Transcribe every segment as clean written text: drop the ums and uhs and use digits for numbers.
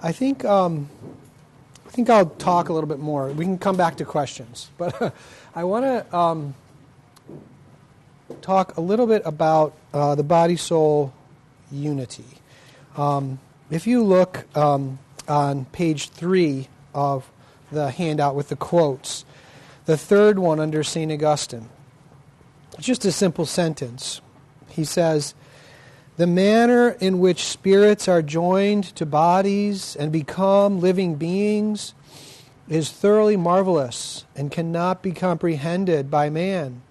I think I'll talk a little bit more. We can come back to questions, but I want to talk a little bit about the body-soul unity. If you look on page 3 of the handout with the quotes, the third one under St. Augustine, it's just a simple sentence. He says, "The manner in which spirits are joined to bodies and become living beings is thoroughly marvelous and cannot be comprehended by man.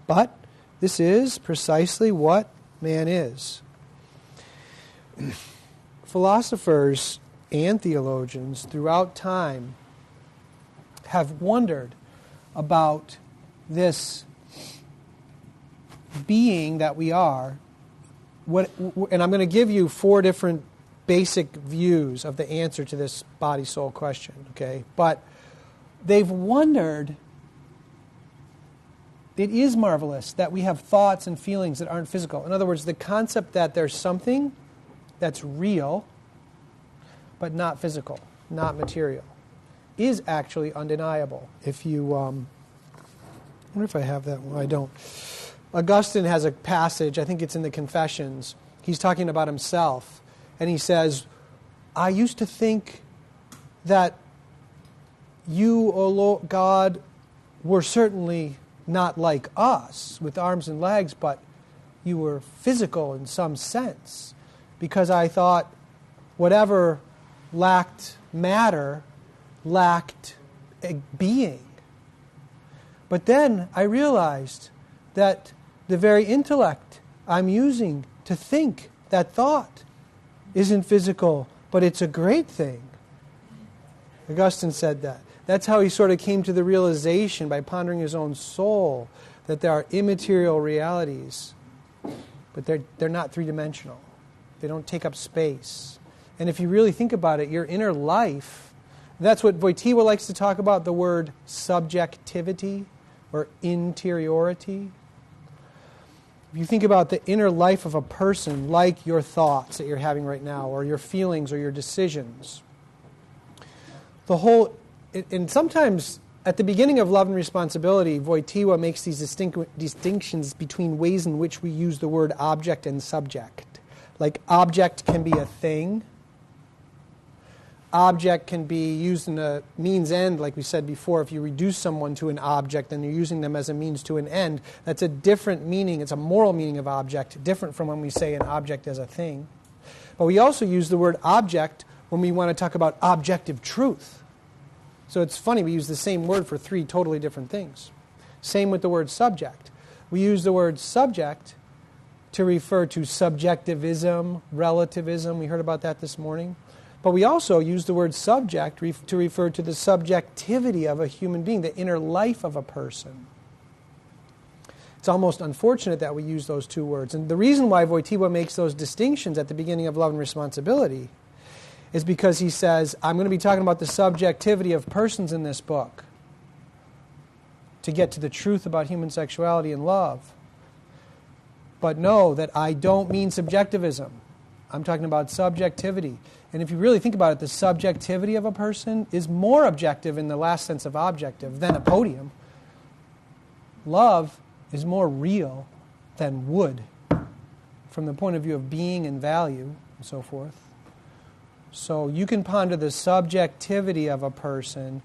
But this is precisely what man is." Philosophers and theologians throughout time have wondered about this being that we are. And I'm going to give you 4 different basic views of the answer to this body-soul question, okay? But they've wondered, it is marvelous that we have thoughts and feelings that aren't physical. In other words, the concept that there's something that's real but not physical, not material, is actually undeniable. If you, I wonder if I have that one. I don't. Augustine has a passage, I think it's in the Confessions. He's talking about himself, and he says, "I used to think that you, O Lord God, were certainly not like us with arms and legs, but you were physical in some sense, because I thought whatever lacked matter lacked a being. But then I realized that the very intellect I'm using to think that thought isn't physical, but it's a great thing." Augustine said that. That's how he sort of came to the realization by pondering his own soul that there are immaterial realities, but they're not three-dimensional. They don't take up space. And if you really think about it, your inner life, that's what Wojtyła likes to talk about, the word subjectivity or interiority. If you think about the inner life of a person, like your thoughts that you're having right now, or your feelings or your decisions, and sometimes at the beginning of Love and Responsibility, Wojtyła makes these distinctions between ways in which we use the word object and subject. Like object can be a thing. Object can be used in a means end, like we said before. If you reduce someone to an object and you're using them as a means to an end, that's a different meaning. It's a moral meaning of object, different from when we say an object as a thing. But we also use the word object when we want to talk about objective truth. So it's funny, we use the same word for 3 totally different things. Same with the word subject. We use the word subject to refer to subjectivism, relativism. We heard about that this morning. But we also use the word subject to refer to the subjectivity of a human being, the inner life of a person. It's almost unfortunate that we use those 2 words. And the reason why Wojtyła makes those distinctions at the beginning of Love and Responsibility is because he says, I'm going to be talking about the subjectivity of persons in this book to get to the truth about human sexuality and love. But know that I don't mean subjectivism. I'm talking about subjectivity. And if you really think about it, the subjectivity of a person is more objective in the last sense of objective than a podium. Love is more real than wood from the point of view of being and value and so forth. So you can ponder the subjectivity of a person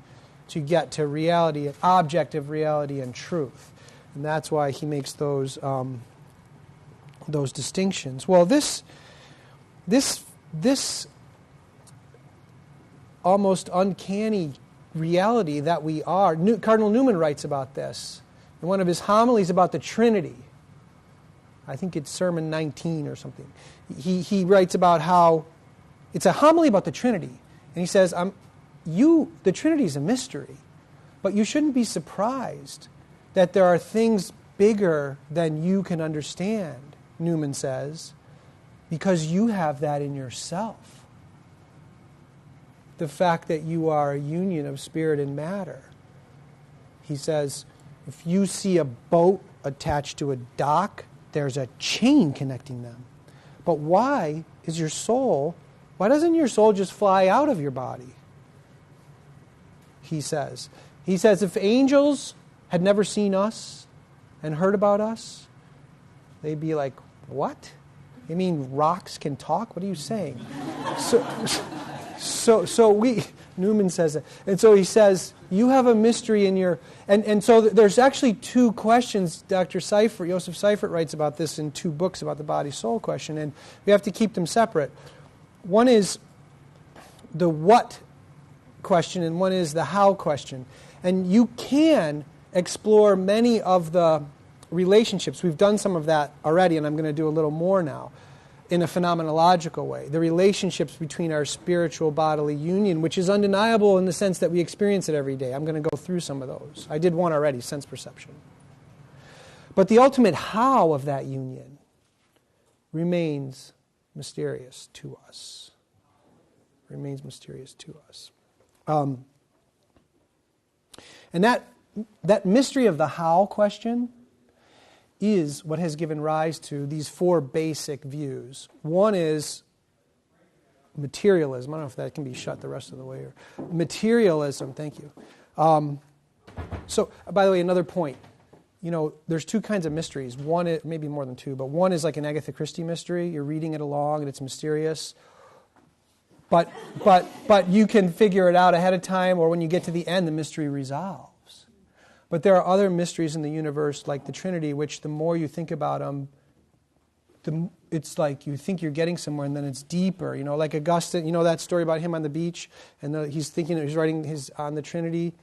to get to reality, objective reality and truth. And that's why he makes those distinctions. Well, this almost uncanny reality that we are, Cardinal Newman writes about this in one of his homilies about the Trinity. I think it's Sermon 19 or something. He writes about how it's a homily about the Trinity. And he says, the Trinity is a mystery, but you shouldn't be surprised that there are things bigger than you can understand, Newman says, because you have that in yourself. The fact that you are a union of spirit and matter. He says, if you see a boat attached to a dock, there's a chain connecting them. But why is your soul Why doesn't your soul just fly out of your body? He says. He says, if angels had never seen us and heard about us, they'd be like, what? You mean rocks can talk? What are you saying? Newman says it. And so he says, you have a mystery in your... And so there's actually two questions. Dr. Seifert, Josef Seifert writes about this in 2 books about the body-soul question, and we have to keep them separate. One is the what question, and one is the how question. And you can explore many of the relationships. We've done some of that already, and I'm going to do a little more now, in a phenomenological way. The relationships between our spiritual bodily union, which is undeniable in the sense that we experience it every day. I'm going to go through some of those. I did one already, sense perception. But the ultimate how of that union remains mysterious to us. Remains mysterious to us. And that mystery of the how question is what has given rise to these 4 basic views. One is materialism. I don't know if that can be shut the rest of the way. Materialism, thank you. So, by the way, another point. There's 2 kinds of mysteries. One is, maybe more than 2, but one is like an Agatha Christie mystery. You're reading it along and it's mysterious. But you can figure it out ahead of time, or when you get to the end, the mystery resolves. But there are other mysteries in the universe, like the Trinity, which the more you think about them, it's like you think you're getting somewhere, and then it's deeper. Like Augustine, that story about him on the beach, and he's writing on the Trinity,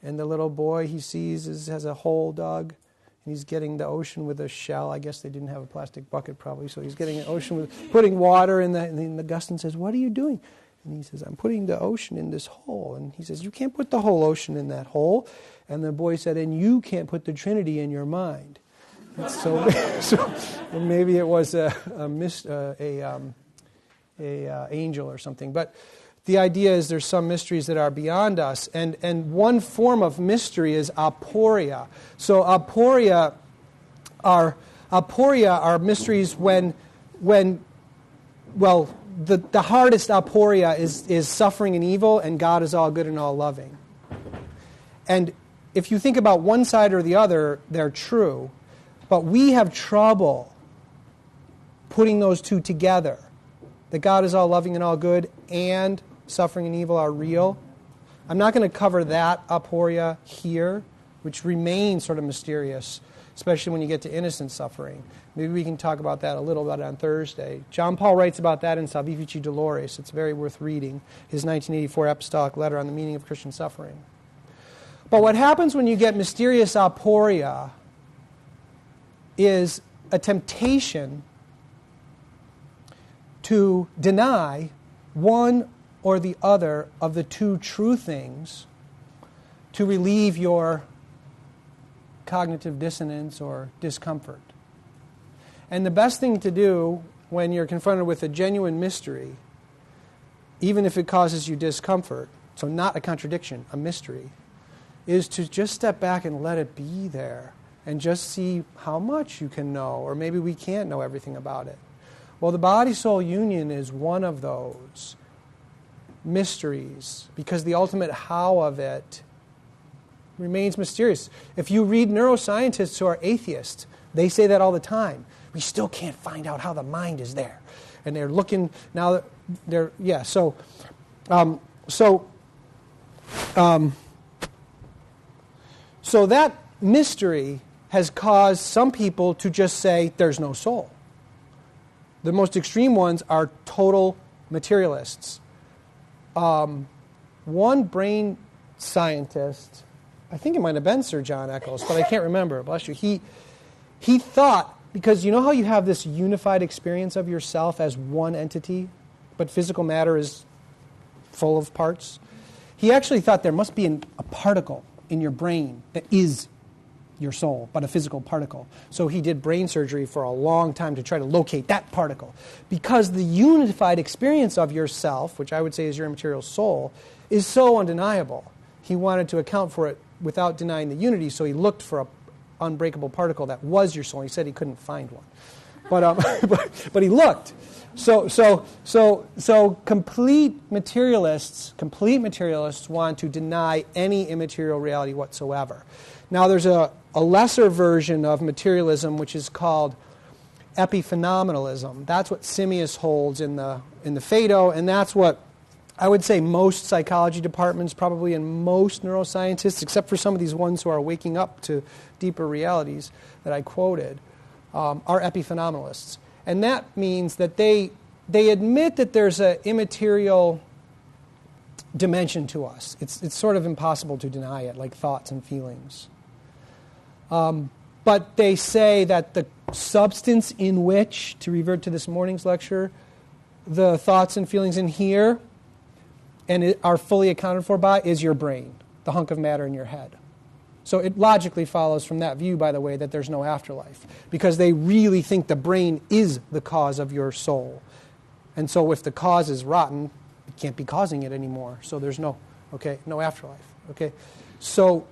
and the little boy he sees has a hole dug, and he's getting the ocean with a shell. I guess they didn't have a plastic bucket probably, so he's getting an ocean with putting water in that. And then Augustine says, "What are you doing?" And he says, "I'm putting the ocean in this hole." And he says, "You can't put the whole ocean in that hole." And the boy said, "And you can't put the Trinity in your mind." And so maybe it was a angel or something. But the idea is there's some mysteries that are beyond us. And one form of mystery is aporia. So aporia are mysteries when the hardest aporia is suffering and evil, and God is all good and all loving. And if you think about one side or the other, they're true. But we have trouble putting those 2 together. That God is all loving and all good, and suffering and evil are real. I'm not going to cover that aporia here, which remains sort of mysterious, especially when you get to innocent suffering. Maybe we can talk about that a little bit on Thursday. John Paul writes about that in Salvifici Dolores. It's very worth reading, his 1984 apostolic letter on the meaning of Christian suffering. But what happens when you get mysterious aporia is a temptation to deny one or the other of the 2 true things to relieve your cognitive dissonance or discomfort. And the best thing to do when you're confronted with a genuine mystery, even if it causes you discomfort, so not a contradiction, a mystery, is to just step back and let it be there and just see how much you can know, or maybe we can't know everything about it. Well, the body-soul union is one of those mysteries, because the ultimate how of it remains mysterious. If you read neuroscientists who are atheists, they say that all the time. We still can't find out how the mind is there. And they're looking, now, So that mystery has caused some people to just say there's no soul. The most extreme ones are total materialists. One brain scientist, I think it might have been Sir John Eccles, but I can't remember, bless you. He thought, because you know how you have this unified experience of yourself as one entity, but physical matter is full of parts? He actually thought there must be a particle in your brain that is your soul, but a physical particle. So he did brain surgery for a long time to try to locate that particle. Because the unified experience of yourself, which I would say is your immaterial soul, is so undeniable. He wanted to account for it without denying the unity, so he looked for an unbreakable particle that was your soul. He said he couldn't find one. but he looked. So complete materialists want to deny any immaterial reality whatsoever. Now there's a lesser version of materialism which is called epiphenomenalism. That's what Simius holds in the Phaedo, and that's what I would say most psychology departments, probably in most neuroscientists, except for some of these ones who are waking up to deeper realities that I quoted, are epiphenomenalists. And that means that they admit that there's an immaterial dimension to us. It's sort of impossible to deny it, like thoughts and feelings. But they say that the substance in which, to revert to this morning's lecture, the thoughts and feelings in here and are fully accounted for by is your brain, the hunk of matter in your head. So it logically follows from that view, by the way, that there's no afterlife, because they really think the brain is the cause of your soul. And so if the cause is rotten, it can't be causing it anymore. So there's no afterlife. Okay, so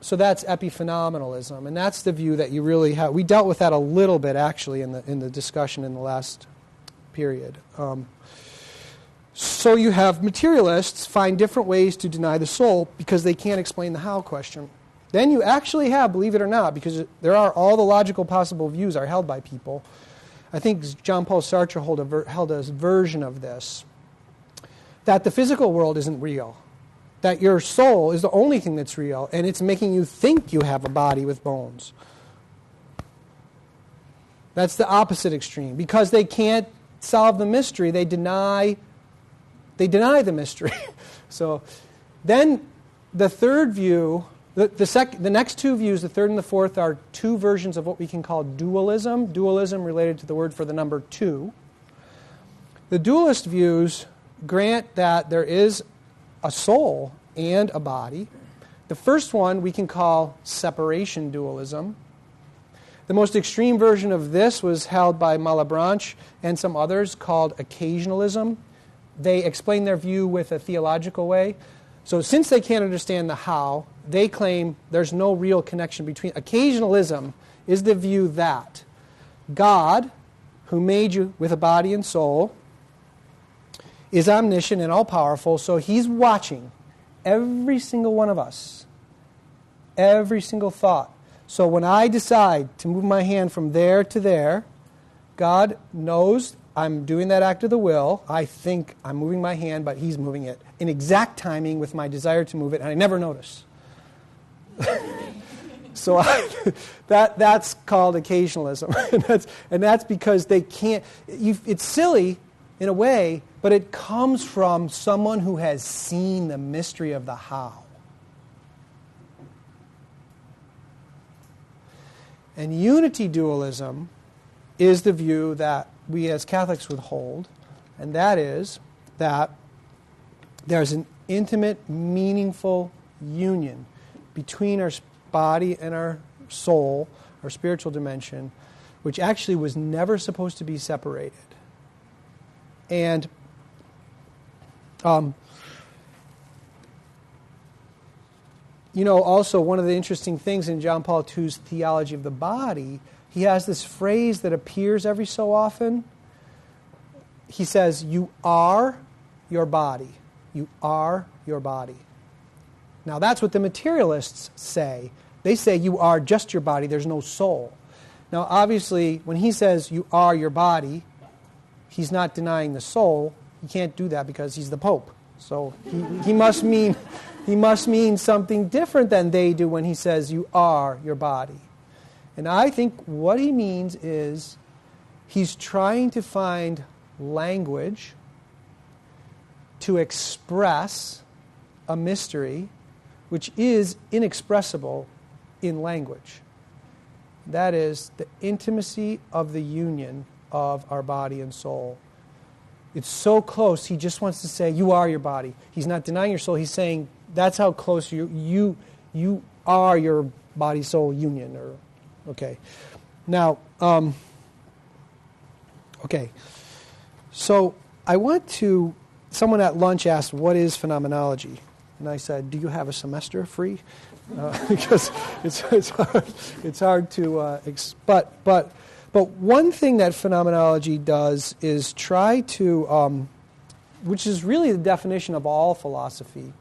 that's epiphenomenalism, and that's the view that you really have. We dealt with that a little bit actually in the discussion in the last period. So you have materialists find different ways to deny the soul because they can't explain the how question. Then you actually have, believe it or not, because there are all the logical possible views are held by people. I think Jean-Paul Sartre held a version of this, that the physical world isn't real, that your soul is the only thing that's real, and it's making you think you have a body with bones. That's the opposite extreme. Because they can't solve the mystery, they deny the mystery. So then the third view, the next two views, the third and the fourth, are two versions of what we can call dualism. Dualism related to the word for the number two. The dualist views grant that there is a soul and a body. The first one we can call separation dualism. The most extreme version of this was held by Malebranche and some others, called occasionalism. They explain their view with a theological way. So since they can't understand the how, they claim there's no real connection between. Occasionalism is the view that God, who made you with a body and soul, is omniscient and all-powerful, so he's watching every single one of us, every single thought. So when I decide to move my hand from there to there, God knows I'm doing that act of the will. I think I'm moving my hand, but he's moving it in exact timing with my desire to move it, and I never notice. So that's called occasionalism. and that's because they can't. It's silly in a way, but it comes from someone who has seen the mystery of the how. And unity dualism is the view that we as Catholics would hold, and that is that there's an intimate, meaningful union between our body and our soul, our spiritual dimension, which actually was never supposed to be separated. And also one of the interesting things in John Paul II's theology of the body, he has this phrase that appears every so often. He says, "You are your body. You are your body." Now that's what the materialists say. They say you are just your body, there's no soul. Now obviously, when he says you are your body, he's not denying the soul. He can't do that because he's the Pope. So he must mean something different than they do when he says you are your body. And I think what he means is he's trying to find language to express a mystery which is inexpressible in language. That is the intimacy of the union of our body and soul. It's so close, he just wants to say, you are your body. He's not denying your soul. He's saying, that's how close you are your body-soul union. Okay. Now, so I want to, someone at lunch asked, what is phenomenology? And I said, do you have a semester free? Because it's hard to, but But one thing that phenomenology does is try to, which is really the definition of all philosophy.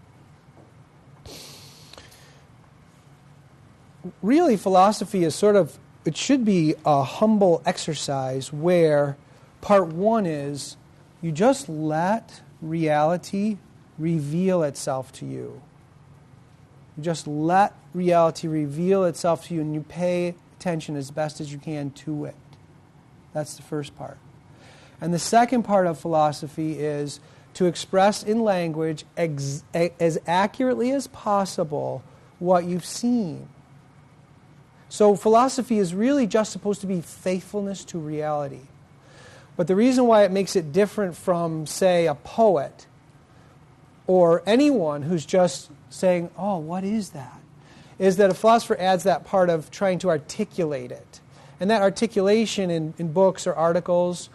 Really, philosophy is sort of, it should be a humble exercise where part one is you just let reality reveal itself to you. You just let reality reveal itself to you and you pay attention as best as you can to it. That's the first part. And the second part of philosophy is to express in language as accurately as possible what you've seen. So philosophy is really just supposed to be faithfulness to reality. But the reason why it makes it different from, say, a poet or anyone who's just saying, oh, what is that? Is that a philosopher adds that part of trying to articulate it. And that articulation in books or articles,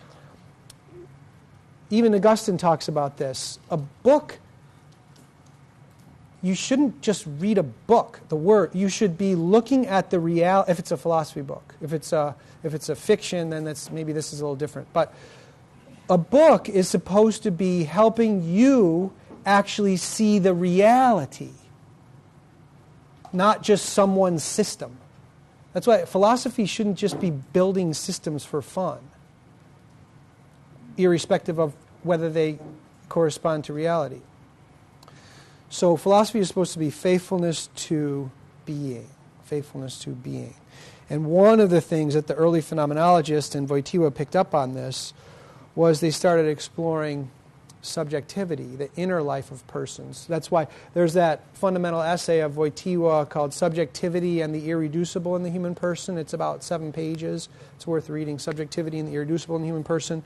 even Augustine talks about this. A book, you shouldn't just read a book, the word. You should be looking at the reality. If it's a philosophy book, if it's a fiction, then maybe this is a little different. But a book is supposed to be helping you actually see the reality, not just someone's system. That's why philosophy shouldn't just be building systems for fun, irrespective of whether they correspond to reality. So philosophy is supposed to be faithfulness to being. Faithfulness to being. And one of the things that the early phenomenologists, and Wojtyła picked up on this, was they started exploring subjectivity, the inner life of persons. That's why there's that fundamental essay of Wojtyła called Subjectivity and the Irreducible in the Human Person. It's about 7 pages. It's worth reading, Subjectivity and the Irreducible in the Human Person.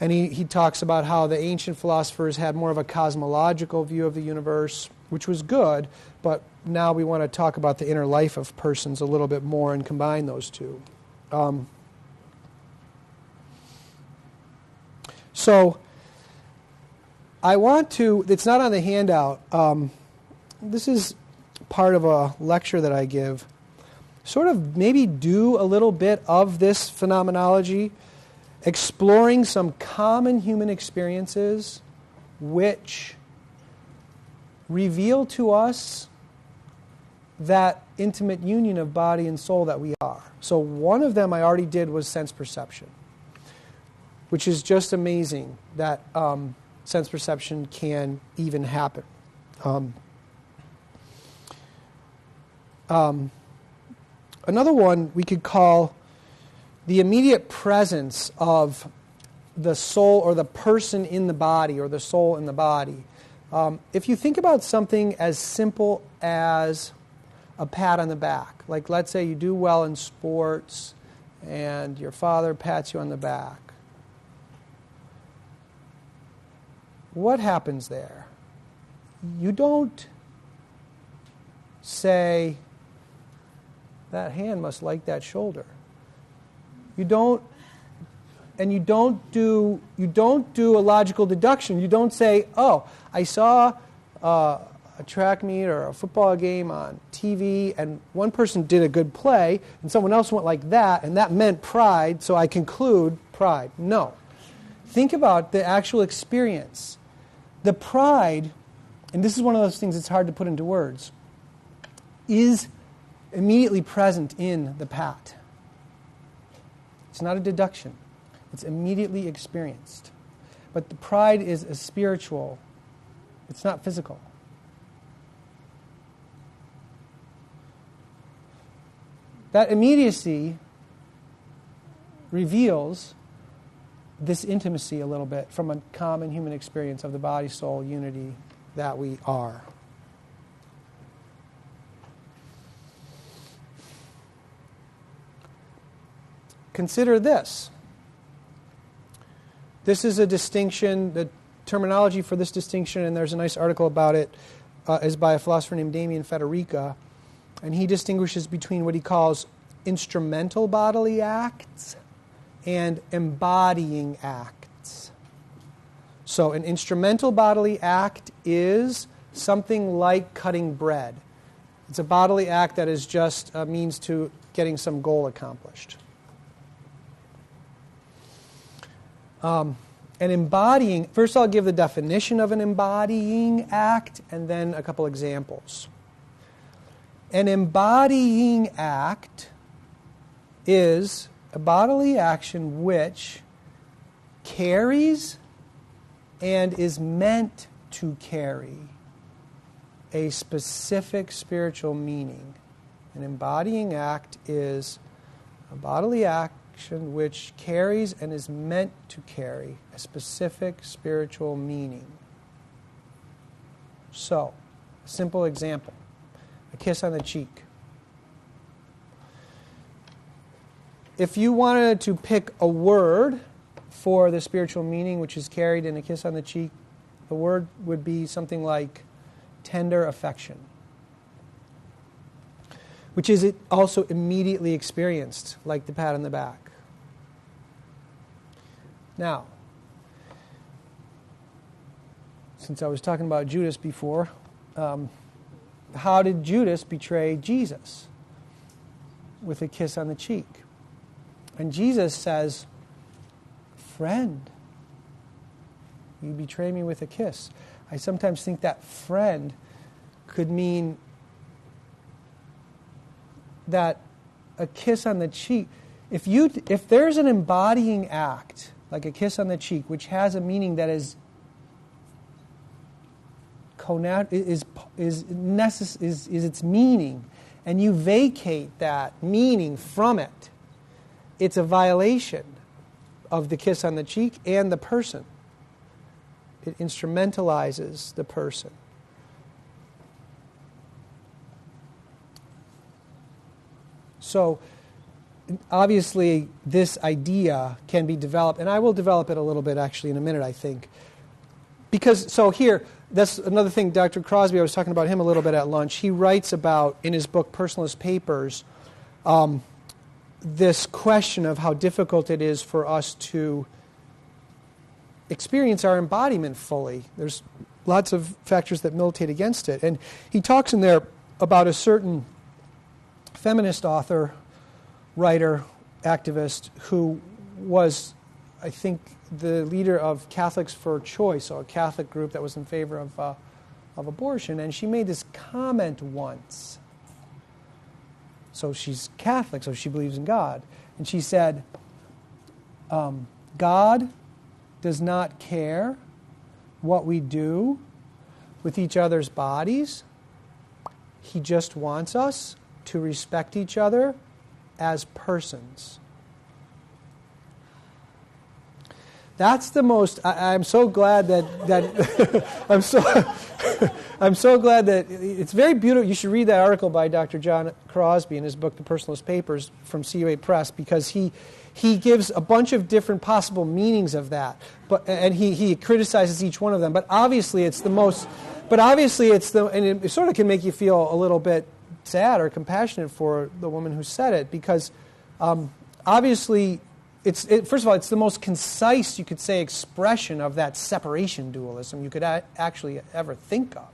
And he talks about how the ancient philosophers had more of a cosmological view of the universe, which was good, but now we want to talk about the inner life of persons a little bit more and combine those two. So I want to, it's not on the handout, this is part of a lecture that I give, sort of maybe do a little bit of this phenomenology, exploring some common human experiences which reveal to us that intimate union of body and soul that we are. So one of them I already did was sense perception, which is just amazing that sense perception can even happen. Another one we could call the immediate presence of the soul or the person in the body or the soul in the body. If you think about something as simple as a pat on the back, like let's say you do well in sports and your father pats you on the back. What happens there? You don't say, that hand must like that shoulder. You don't do a logical deduction. You don't say, oh, I saw a track meet or a football game on TV, and one person did a good play, and someone else went like that, and that meant pride, so I conclude pride. No. Think about the actual experience. The pride, and this is one of those things that's hard to put into words, is immediately present in the pat. It's not a deduction. It's immediately experienced. But the pride is a spiritual. It's not physical. That immediacy reveals this intimacy a little bit from a common human experience of the body-soul unity that we are. Consider this. This is a distinction, the terminology for this distinction, and there's a nice article about it, is by a philosopher named Damien Federica, and he distinguishes between what he calls instrumental bodily acts and embodying acts. So an instrumental bodily act is something like cutting bread. It's a bodily act that is just a means to getting some goal accomplished. An embodying, first I'll give the definition of an embodying act and then a couple examples. An embodying act is a bodily action which carries and is meant to carry a specific spiritual meaning. An embodying act is a bodily action which carries and is meant to carry a specific spiritual meaning. So, a simple example, a kiss on the cheek. If you wanted to pick a word for the spiritual meaning which is carried in a kiss on the cheek, the word would be something like tender affection, which is also immediately experienced, like the pat on the back. Now, since I was talking about Judas before, how did Judas betray Jesus? With a kiss on the cheek. And Jesus says, "Friend, you betray me with a kiss." I sometimes think that friend could mean that a kiss on the cheek, if there's an embodying act, like a kiss on the cheek, which has a meaning that is its meaning, and you vacate that meaning from it, it's a violation of the kiss on the cheek and the person. It instrumentalizes the person. So, obviously, this idea can be developed, and I will develop it a little bit actually in a minute, I think. Because, so here, that's another thing, Dr. Crosby, I was talking about him a little bit at lunch. He writes about, in his book, Personalist Papers, this question of how difficult it is for us to experience our embodiment fully. There's lots of factors that militate against it. And he talks in there about a certain feminist author, writer, activist who was, I think, the leader of Catholics for Choice, so a Catholic group that was in favor of abortion. And she made this comment once. So she's Catholic, so she believes in God. And she said, God does not care what we do with each other's bodies. He just wants us to respect each other as persons. That's the most. I'm so glad that I'm so glad that it's very beautiful. You should read that article by Dr. John Crosby in his book, The Personalist Papers, from CUA Press, because he gives a bunch of different possible meanings of that, and he criticizes each one of them. But obviously, it's the most. But obviously, and it sort of can make you feel a little bit sad or compassionate for the woman who said it, because obviously, first of all, it's the most concise, you could say, expression of that separation dualism you could actually ever think of.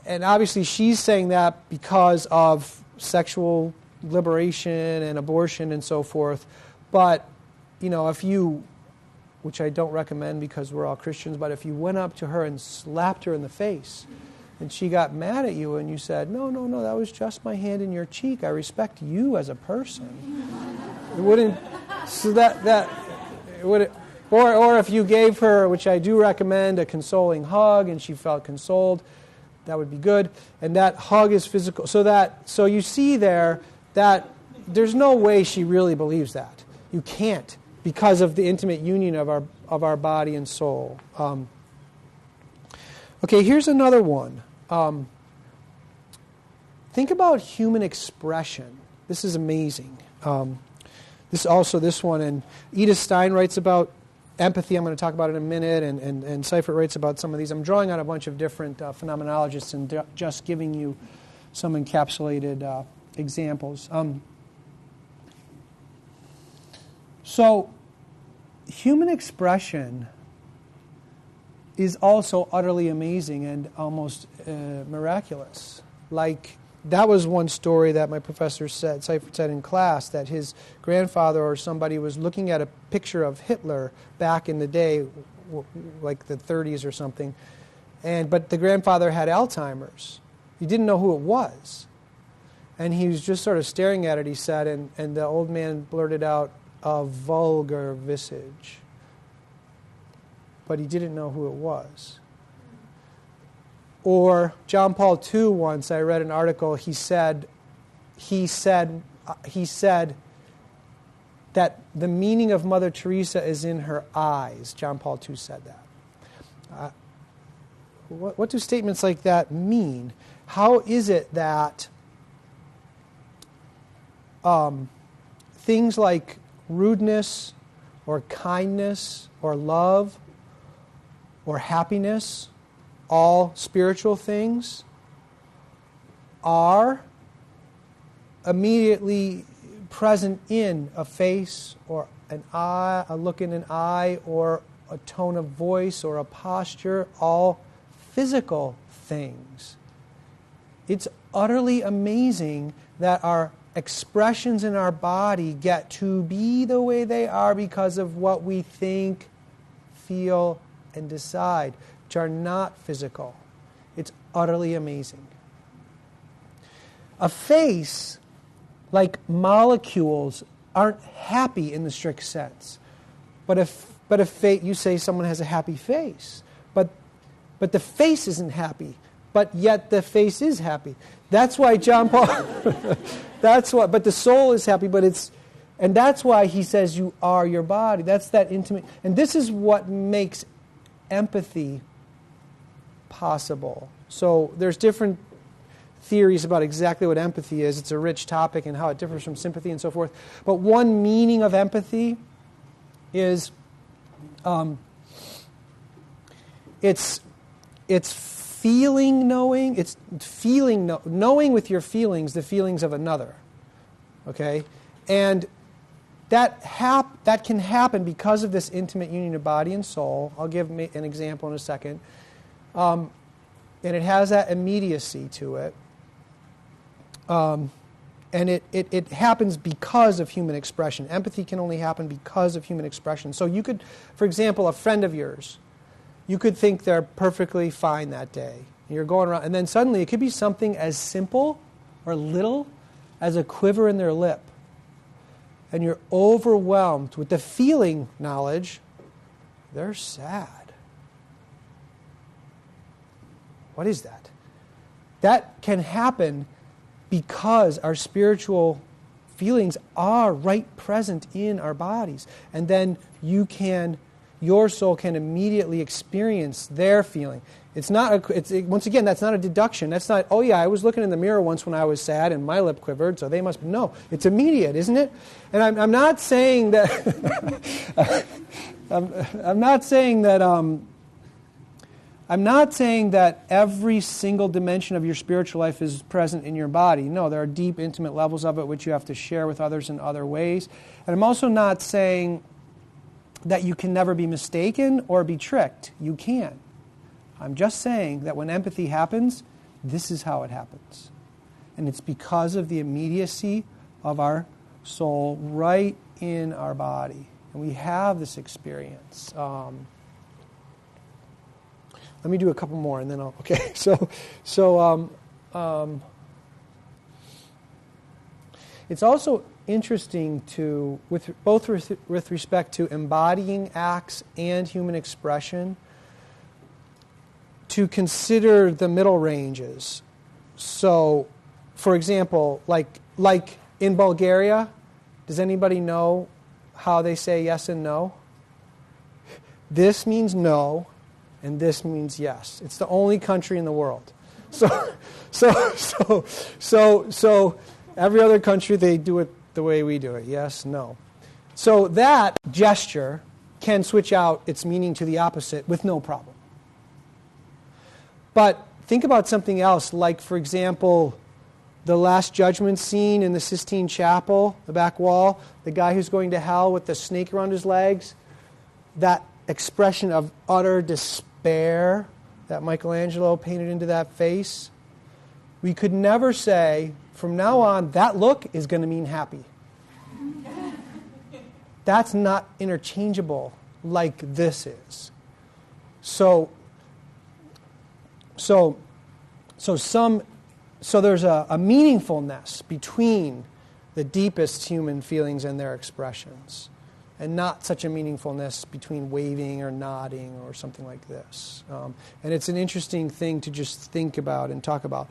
And obviously, she's saying that because of sexual liberation and abortion and so forth. But, if you, which I don't recommend because we're all Christians, but if you went up to her and slapped her in the face and she got mad at you and you said, no, that was just my hand in your cheek. I respect you as a person. It wouldn't, so that it would, or if you gave her, which I do recommend, a consoling hug and she felt consoled, that would be good. And that hug is physical. So you see there that there's no way she really believes that. You can't, because of the intimate union of our body and soul. Okay, here's another one. Think about human expression. This is amazing. This one, and Edith Stein writes about empathy. I'm going to talk about it in a minute, and Seifert writes about some of these. I'm drawing on a bunch of different phenomenologists and just giving you some encapsulated examples. So, human expression is also utterly amazing and almost miraculous. Like that was one story that my professor said, Seifert said in class, that his grandfather or somebody was looking at a picture of Hitler back in the day, like the 30s or something, but the grandfather had Alzheimer's. He didn't know who it was. And he was just sort of staring at it, he said, and the old man blurted out, "A vulgar visage." But he didn't know who it was. Or John Paul II once, I read an article, he said that the meaning of Mother Teresa is in her eyes. John Paul II said that. What do statements like that mean? How is it that things like rudeness or kindness or love or happiness, all spiritual things, are immediately present in a face or an eye, a look in an eye, or a tone of voice or a posture, all physical things? It's utterly amazing that our expressions in our body get to be the way they are because of what we think, feel, and decide, which are not physical. It's utterly amazing. A face, like molecules, aren't happy in the strict sense. But if you say someone has a happy face, but the face isn't happy, but yet the face is happy. That's why John Paul. But the soul is happy. And that's why he says you are your body. That's that intimate. And this is what makes empathy possible. So there's different theories about exactly what empathy is. It's a rich topic and how it differs from sympathy and so forth. But one meaning of empathy is it's feeling knowing. It's feeling knowing with your feelings the feelings of another. Okay, and that can happen because of this intimate union of body and soul. I'll give an example in a second. And it has that immediacy to it. And it happens because of human expression. Empathy can only happen because of human expression. So you could, for example, a friend of yours, you could think they're perfectly fine that day. You're going around, and then suddenly it could be something as simple or little as a quiver in their lip. And you're overwhelmed with the feeling knowledge, they're sad. What is that? That can happen because our spiritual feelings are right present in our bodies. And then your soul can immediately experience their feeling. Once again, that's not a deduction. That's not, oh yeah, I was looking in the mirror once when I was sad and my lip quivered, so they must, no. It's immediate, isn't it? And I'm not saying that, I'm not saying that every single dimension of your spiritual life is present in your body. No, there are deep, intimate levels of it which you have to share with others in other ways. And I'm also not saying that you can never be mistaken or be tricked. You can. I'm just saying that when empathy happens, this is how it happens. And it's because of the immediacy of our soul right in our body. And we have this experience. Let me do a couple more and then I'll... Okay, it's also interesting to, with respect to embodying acts and human expression, to consider the middle ranges. So, for example, like in Bulgaria, does anybody know how they say yes and no? This means no, and this means yes. It's the only country in the world. So every other country, they do it the way we do it. Yes, no. So that gesture can switch out its meaning to the opposite with no problem. But think about something else, like, for example, the Last Judgment scene in the Sistine Chapel, the back wall, the guy who's going to hell with the snake around his legs, that expression of utter despair that Michelangelo painted into that face. We could never say, from now on, that look is going to mean happy. That's not interchangeable like this is. So there's a meaningfulness between the deepest human feelings and their expressions, and not such a meaningfulness between waving or nodding or something like this. And it's an interesting thing to just think about and talk about.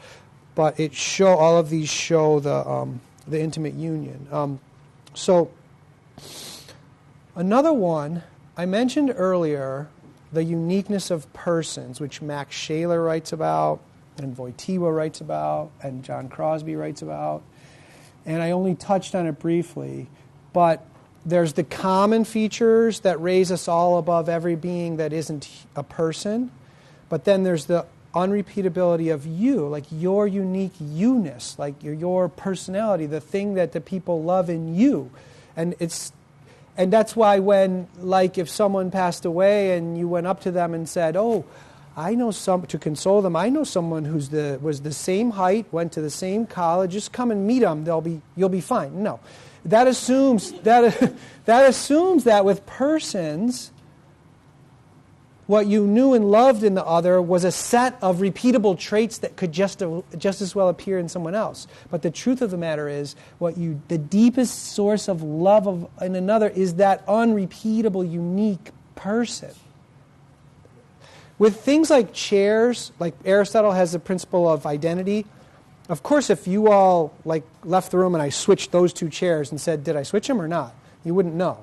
But all of these show the intimate union. So another one, I mentioned earlier the uniqueness of persons, which Max Scheler writes about, and Wojtyła writes about, and John Crosby writes about. And I only touched on it briefly, but there's the common features that raise us all above every being that isn't a person. But then there's the unrepeatability of you, like your unique you-ness, like your personality, the thing that the people love in you. And that's why when, like, if someone passed away and you went up to them and said, "Oh, I know to console them, I know someone was the same height, went to the same college, just come and meet them, you'll be fine." No. That assumes that with persons, what you knew and loved in the other was a set of repeatable traits that could just as well appear in someone else. But the truth of the matter is, the deepest source of love in another is that unrepeatable, unique person. With things like chairs, like Aristotle has the principle of identity. Of course, if you all left the room and I switched those two chairs and said, "Did I switch them or not?" you wouldn't know.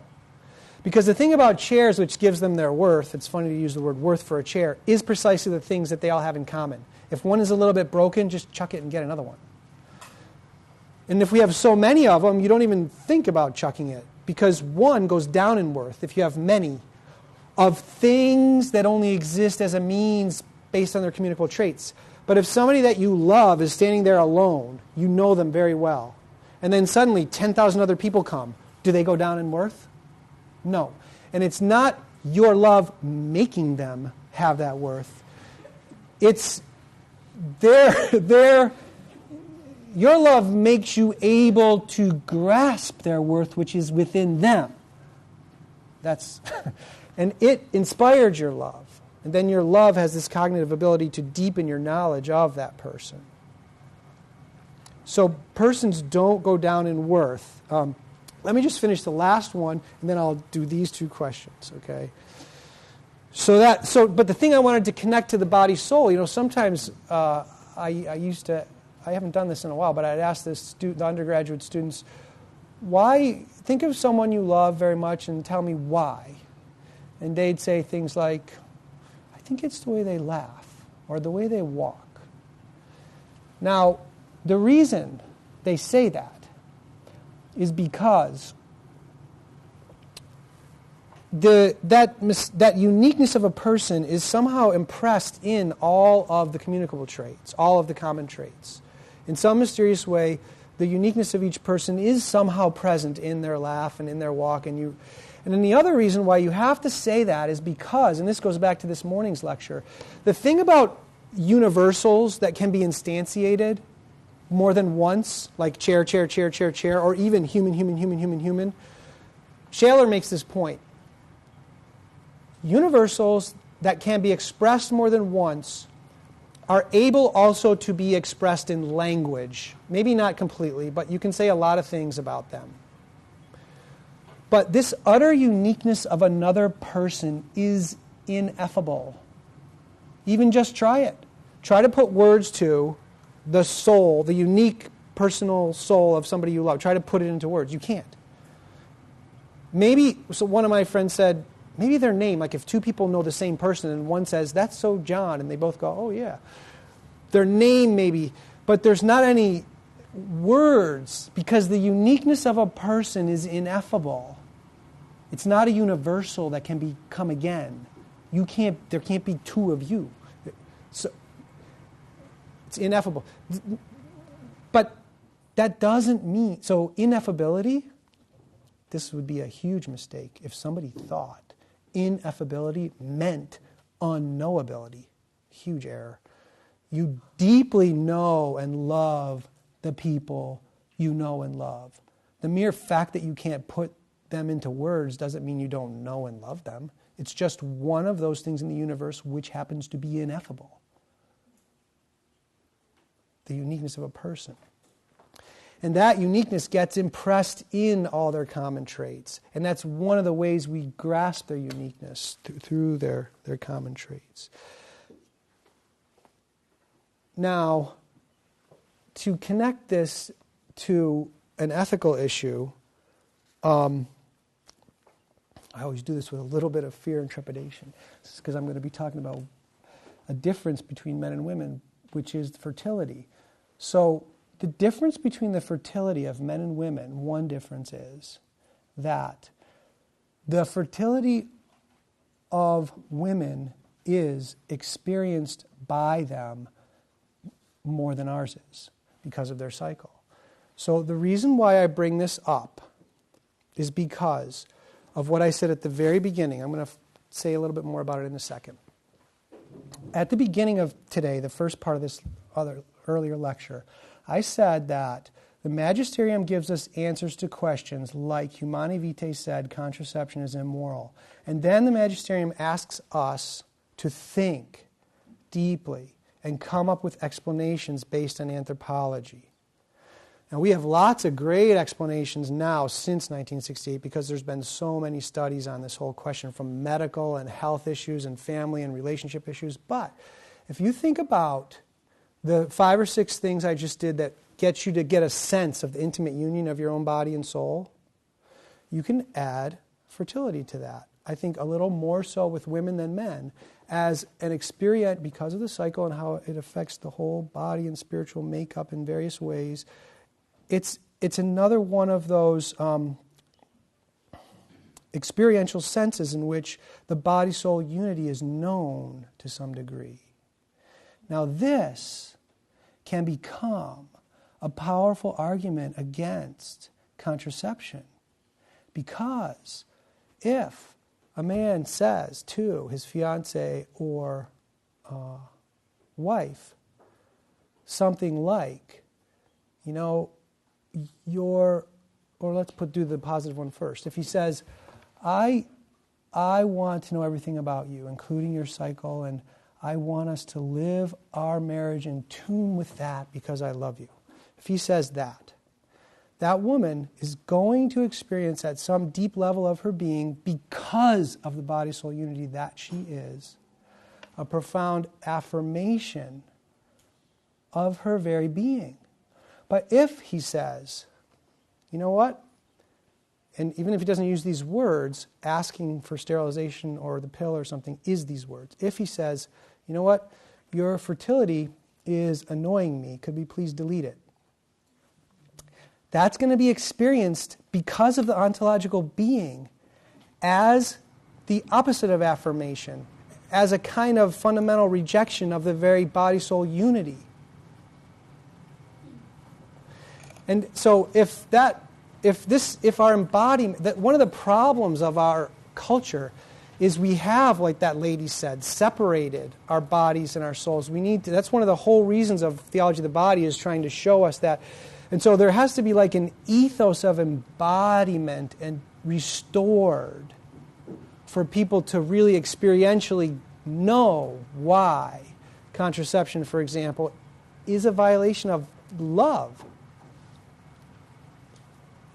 Because the thing about chairs, which gives them their worth, it's funny to use the word worth for a chair, is precisely the things that they all have in common. If one is a little bit broken, just chuck it and get another one. And if we have so many of them, you don't even think about chucking it, because one goes down in worth if you have many of things that only exist as a means based on their communicable traits. But if somebody that you love is standing there alone, you know them very well, and then suddenly 10,000 other people come, do they go down in worth? No. And it's not your love making them have that worth. It's your love makes you able to grasp their worth, which is within them. And it inspired your love. And then your love has this cognitive ability to deepen your knowledge of that person. So persons don't go down in worth. Let me just finish the last one, and then I'll do these two questions, okay? But the thing I wanted to connect to the body-soul, sometimes I haven't done this in a while, but I'd ask the undergraduate students, think of someone you love very much and tell me why. And they'd say things like, "I think it's the way they laugh or the way they walk." Now, the reason they say that is because that uniqueness of a person is somehow impressed in all of the communicable traits, all of the common traits. In some mysterious way, the uniqueness of each person is somehow present in their laugh and in their walk. And then the other reason why you have to say that is because, and this goes back to this morning's lecture, the thing about universals that can be instantiated more than once, like chair, chair, chair, chair, chair, or even human, human, human, human, human, Scheler makes this point. Universals that can be expressed more than once are able also to be expressed in language. Maybe not completely, but you can say a lot of things about them. But this utter uniqueness of another person is ineffable. Even just try it. Try to put words to the soul, the unique personal soul of somebody you love. Try to put it into words. You can't. So one of my friends said, maybe their name, like if two people know the same person and one says, "That's so John," and they both go, "Oh yeah." Their name maybe, but there's not any words because the uniqueness of a person is ineffable. It's not a universal that can come again. There can't be two of you. So it's ineffable. But that doesn't mean, so ineffability, this would be a huge mistake if somebody thought ineffability meant unknowability. Huge error. You deeply know and love the people you know and love. The mere fact that you can't put them into words doesn't mean you don't know and love them. It's just one of those things in the universe which happens to be ineffable. The uniqueness of a person. And that uniqueness gets impressed in all their common traits. And that's one of the ways we grasp their uniqueness, through their common traits. Now, to connect this to an ethical issue, I always do this with a little bit of fear and trepidation. This is because I'm going to be talking about a difference between men and women, which is fertility. So the difference between the fertility of men and women, one difference is that the fertility of women is experienced by them more than ours is because of their cycle. So the reason why I bring this up is because of what I said at the very beginning. I'm going to say a little bit more about it in a second. At the beginning of today, the first part of this earlier lecture, I said that the magisterium gives us answers to questions like Humani Vitae said contraception is immoral. And then the magisterium asks us to think deeply and come up with explanations based on anthropology. Now, we have lots of great explanations now since 1968 because there's been so many studies on this whole question, from medical and health issues and family and relationship issues. But if you think about the 5 or 6 things I just did that get you to get a sense of the intimate union of your own body and soul, you can add fertility to that. I think a little more so with women than men, as an experience because of the cycle and how it affects the whole body and spiritual makeup in various ways. It's another one of those experiential senses in which the body-soul unity is known to some degree. Now this can become a powerful argument against contraception, because if a man says to his fiancée or wife something like, you know, or let's do the positive one first. If he says, I want to know everything about you, including your cycle, and I want us to live our marriage in tune with that because I love you. If he says that, that woman is going to experience at some deep level of her being, because of the body-soul unity that she is, a profound affirmation of her very being. But if he says, you know what, and even if he doesn't use these words, asking for sterilization or the pill or something is these words. If he says, you know what, your fertility is annoying me, could we please delete it? That's going to be experienced because of the ontological being as the opposite of affirmation, as a kind of fundamental rejection of the very body-soul unity. And so if our embodiment, that one of the problems of our culture is we have, like that lady said, separated our bodies and our souls. We need to, that's one of the whole reasons of theology of the body, is trying to show us that. And so there has to be like an ethos of embodiment and restored for people to really experientially know why contraception, for example, is a violation of love.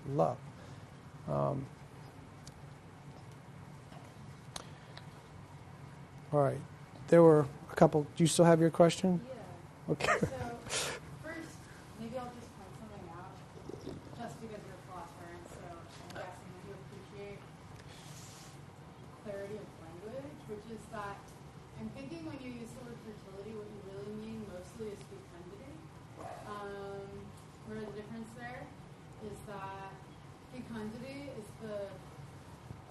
Love. All right. There were a couple. Do you still have your question? Yeah. Okay. So, first, maybe I'll just point something out, just because you're a philosopher, and so I'm guessing you appreciate clarity of language, which is that I'm thinking when you use the word fertility, what you really mean mostly is fecundity. Where the difference there is that fecundity is the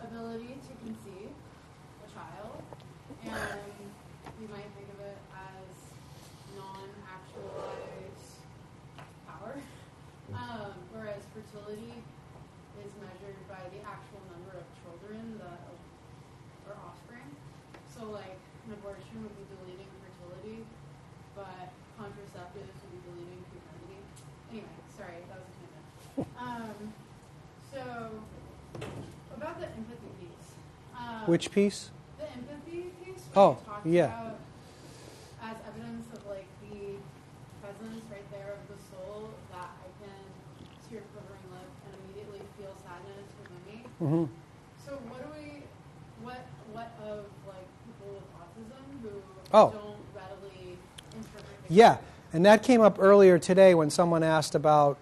ability to conceive a child, and you might think of it as non-actualized contraceptives would be believing fecundity. Anyway, sorry, that was a tangent. So, about the empathy piece. Which piece? The empathy piece. Oh, talked yeah. about as evidence of like the presence right there of the soul, that I can see your quivering lip and immediately feel sadness within me. Mm-hmm. So what of like people with autism who Oh. don't readily interpret the Yeah, and that came up earlier today when someone asked about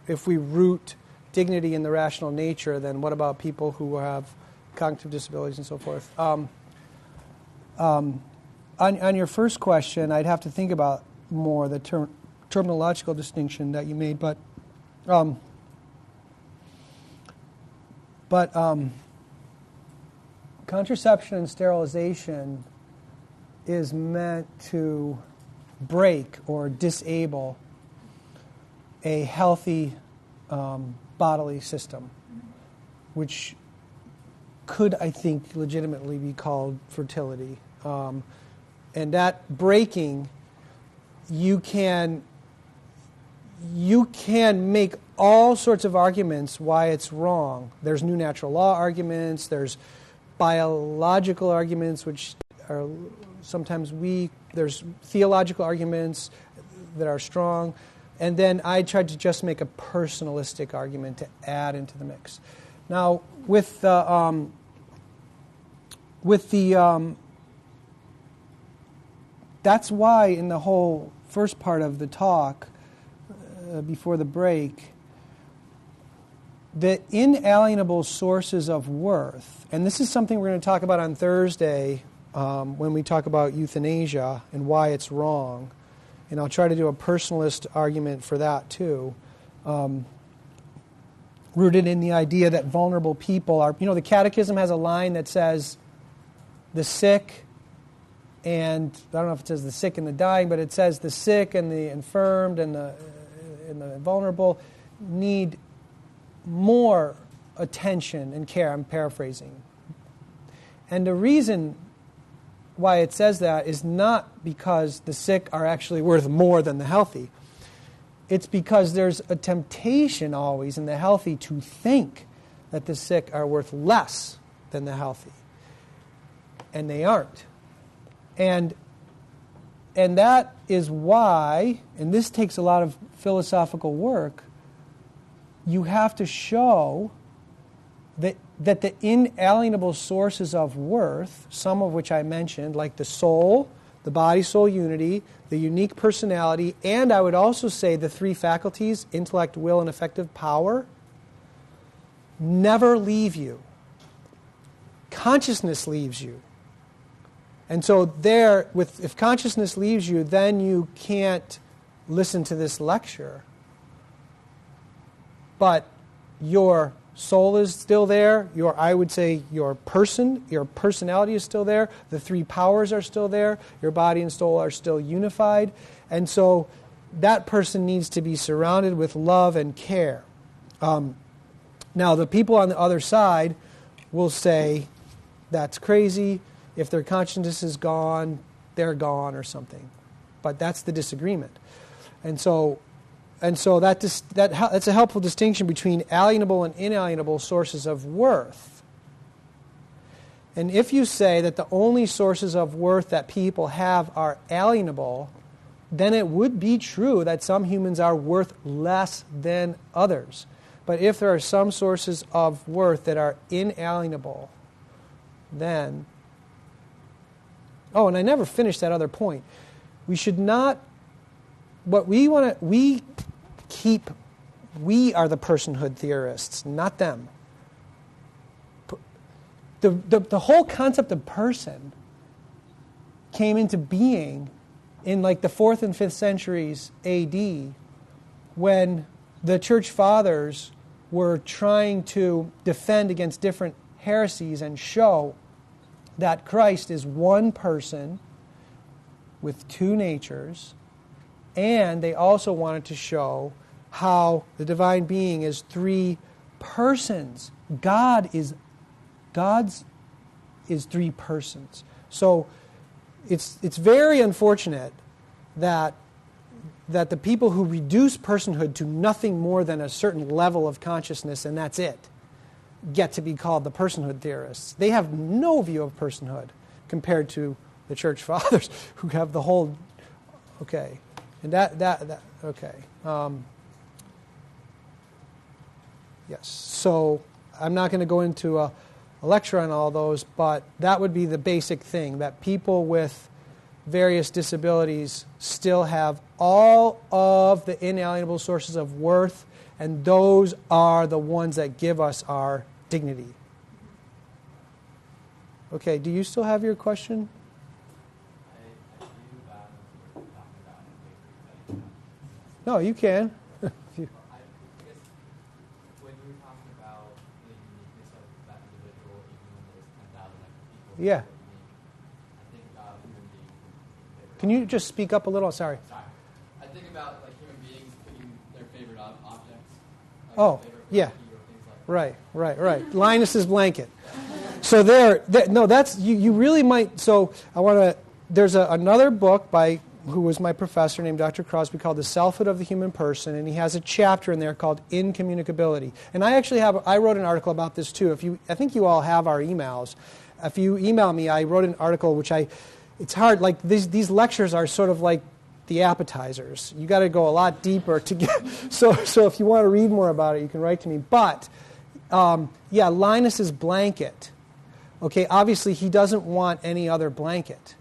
if we root dignity in the rational nature, then what about people who have cognitive disabilities and so forth? On your first question, I'd have to think about more the terminological distinction that you made, but contraception and sterilization is meant to break or disable a healthy bodily system, which could, I think, legitimately be called fertility. And that breaking, you can make all sorts of arguments why it's wrong. There's new natural law arguments, there's biological arguments, which are sometimes weak, there's theological arguments that are strong, and then I tried to just make a personalistic argument to add into the mix. Now, with the that's why in the whole first part of the talk, before the break, the inalienable sources of worth, and this is something we're going to talk about on Thursday when we talk about euthanasia and why it's wrong, and I'll try to do a personalist argument for that too, rooted in the idea that vulnerable people are, the Catechism has a line that says the sick, and I don't know if it says the sick and the dying, but it says the sick and the infirmed and the vulnerable need more attention and care. I'm paraphrasing. And the reason why it says that is not because the sick are actually worth more than the healthy. It's because there's a temptation always in the healthy to think that the sick are worth less than the healthy. And they aren't. And that is why, and this takes a lot of philosophical work, you have to show that the inalienable sources of worth, some of which I mentioned, like the soul, the body-soul unity, the unique personality, and I would also say the three faculties, intellect, will, and effective power, never leave you. Consciousness leaves you. And so if consciousness leaves you, then you can't listen to this lecture. But your soul is still there. I would say your personality is still there. The three powers are still there. Your body and soul are still unified. And so that person needs to be surrounded with love and care. Now, the people on the other side will say, that's crazy. If their consciousness is gone, they're gone or something. But that's the disagreement. And so that's a helpful distinction between alienable and inalienable sources of worth. And if you say that the only sources of worth that people have are alienable, then it would be true that some humans are worth less than others. But if there are some sources of worth that are inalienable, then... Oh, and I never finished that other point. We should not... We are the personhood theorists, not them. The whole concept of person came into being in like the 4th and 5th centuries AD when the church fathers were trying to defend against different heresies and show that Christ is one person with two natures, and they also wanted to show how the divine being is three persons. God's is three persons. So it's very unfortunate that that the people who reduce personhood to nothing more than a certain level of consciousness, and that's it, get to be called the personhood theorists. They have no view of personhood compared to the church fathers who have the whole, okay. And that okay. Yes, so I'm not going to go into a lecture on all those, but that would be the basic thing, that people with various disabilities still have all of the inalienable sources of worth, and those are the ones that give us our dignity. Okay, do you still have your question? No, you can. Yeah. Can you just speak up a little? Sorry. I think about like human beings picking their favorite objects. Like Oh, yeah. Right. Linus's blanket. So that's you really might. So I want to. There's another book by who was my professor named Dr. Crosby called The Selfhood of the Human Person, and he has a chapter in there called Incommunicability. And I wrote an article about this too. I think you all have our emails. If you email me, I wrote an article which it's hard, like these lectures are sort of like the appetizers. You got to go a lot deeper to get, so if you want to read more about it, you can write to me. But, Linus's blanket, okay, obviously he doesn't want any other blanket.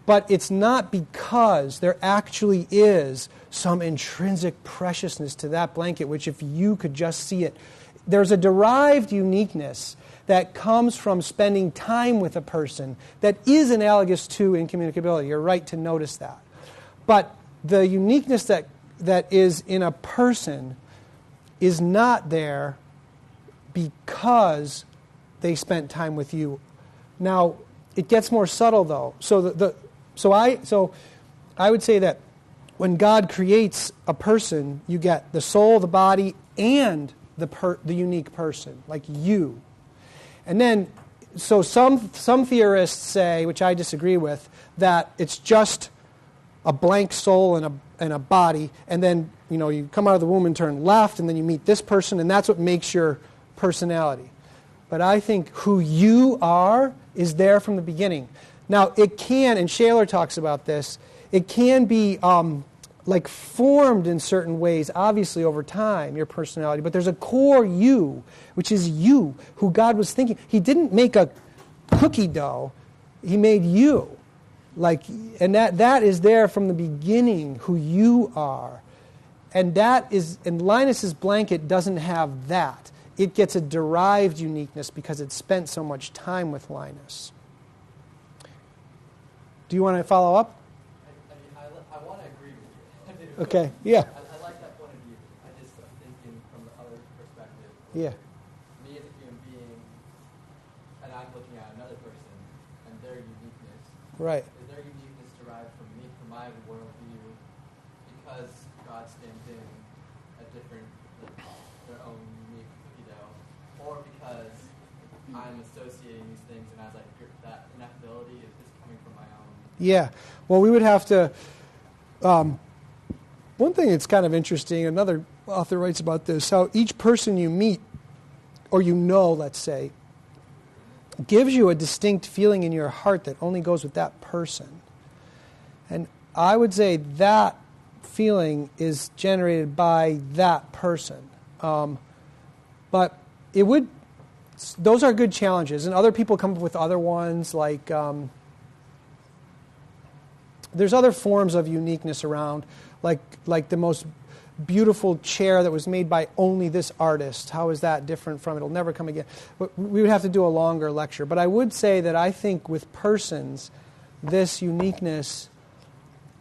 But it's not because there actually is some intrinsic preciousness to that blanket, which if you could just see it, there's a derived uniqueness that comes from spending time with a person that is analogous to incommunicability. You're right to notice that. But the uniqueness that is in a person is not there because they spent time with you. Now, it gets more subtle, though. So I would say that when God creates a person, you get the soul, the body, and the unique person, like you. And then, so some theorists say, which I disagree with, that it's just a blank soul and a body, and then you come out of the womb and turn left, and then you meet this person, and that's what makes your personality. But I think who you are is there from the beginning. Now, it can, and Shaler talks about this, it can be like formed in certain ways, obviously over time, your personality, but there's a core you, which is you, who God was thinking. He didn't make a cookie dough, he made you. And that is there from the beginning, who you are. And Linus's blanket doesn't have that. It gets a derived uniqueness because it spent so much time with Linus. Do you want to follow up? I want to agree with you. Okay, yeah. I like that point of view. I just thinking from the other perspective. Yeah. Me as a human being, and I'm looking at another person and their uniqueness. Right. Is their uniqueness derived from me, from my worldview, because God stands in a different, their own unique cookie dough, or because I'm associating these things and I was like, that ineffability is coming from my own. Yeah. Well, we would have to. One thing that's kind of interesting, another author writes about this, how each person you meet, or let's say, gives you a distinct feeling in your heart that only goes with that person. And I would say that feeling is generated by that person. But those are good challenges. And other people come up with other ones, like there's other forms of uniqueness around, like the most beautiful chair that was made by only this artist. How is that different from it'll never come again? But we would have to do a longer lecture. But I would say that I think with persons, this uniqueness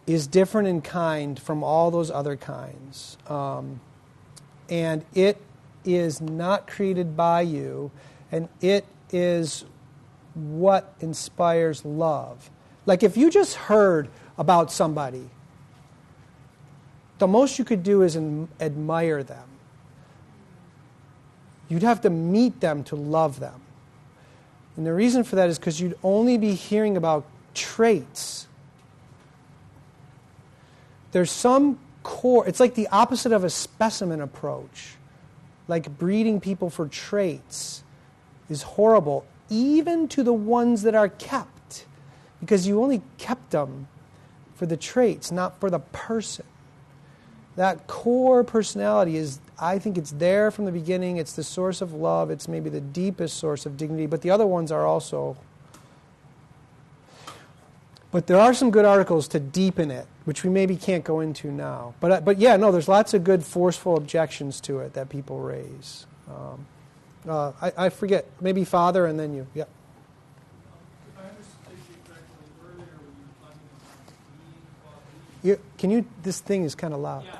is different in kind from all those other kinds. And it is not created by you, and it is what inspires love. Like if you just heard about somebody, the most you could do is admire them. You'd have to meet them to love them. And the reason for that is because you'd only be hearing about traits. There's some core, it's like the opposite of a specimen approach. Like breeding people for traits is horrible, even to the ones that are kept, because you only kept them for the traits, not for the person. That core personality is, I think it's there from the beginning. It's the source of love. It's maybe the deepest source of dignity. But the other ones are also. But there are some good articles to deepen it, which we maybe can't go into now. But yeah, no, there's lots of good forceful objections to it that people raise. I forget, maybe Father and then you. Yeah. If I understood you correctly earlier when you were talking about being, Can you? This thing is kind of loud. yeah.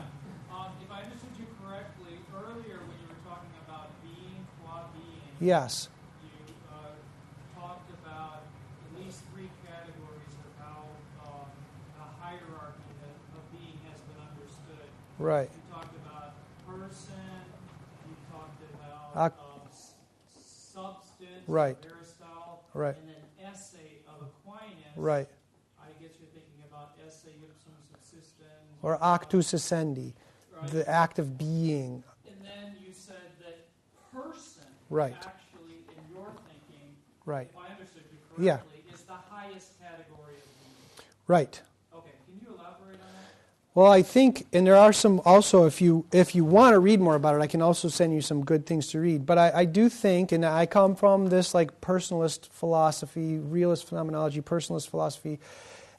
If I understood you correctly earlier when you were talking about being qua being, Yes. you talked about at least three categories of how a hierarchy of being has been understood. Right. You talked about person. You talked Ac- about substance. Right. Aristotle. Right. And then essay of Aquinas. Right. I guess you're thinking about esse ipsum subsistens. Or actus essendi, Right. the act of being. And then you said that person, Right. actually, in your thinking, Right. if I understood you Yeah. correctly, is the highest category of being. Right. Okay, can you elaborate on that? Well, I think, and there are some also, if you want to read more about it, I can also send you some good things to read. But I do think, and I come from this like personalist philosophy, realist phenomenology, personalist philosophy,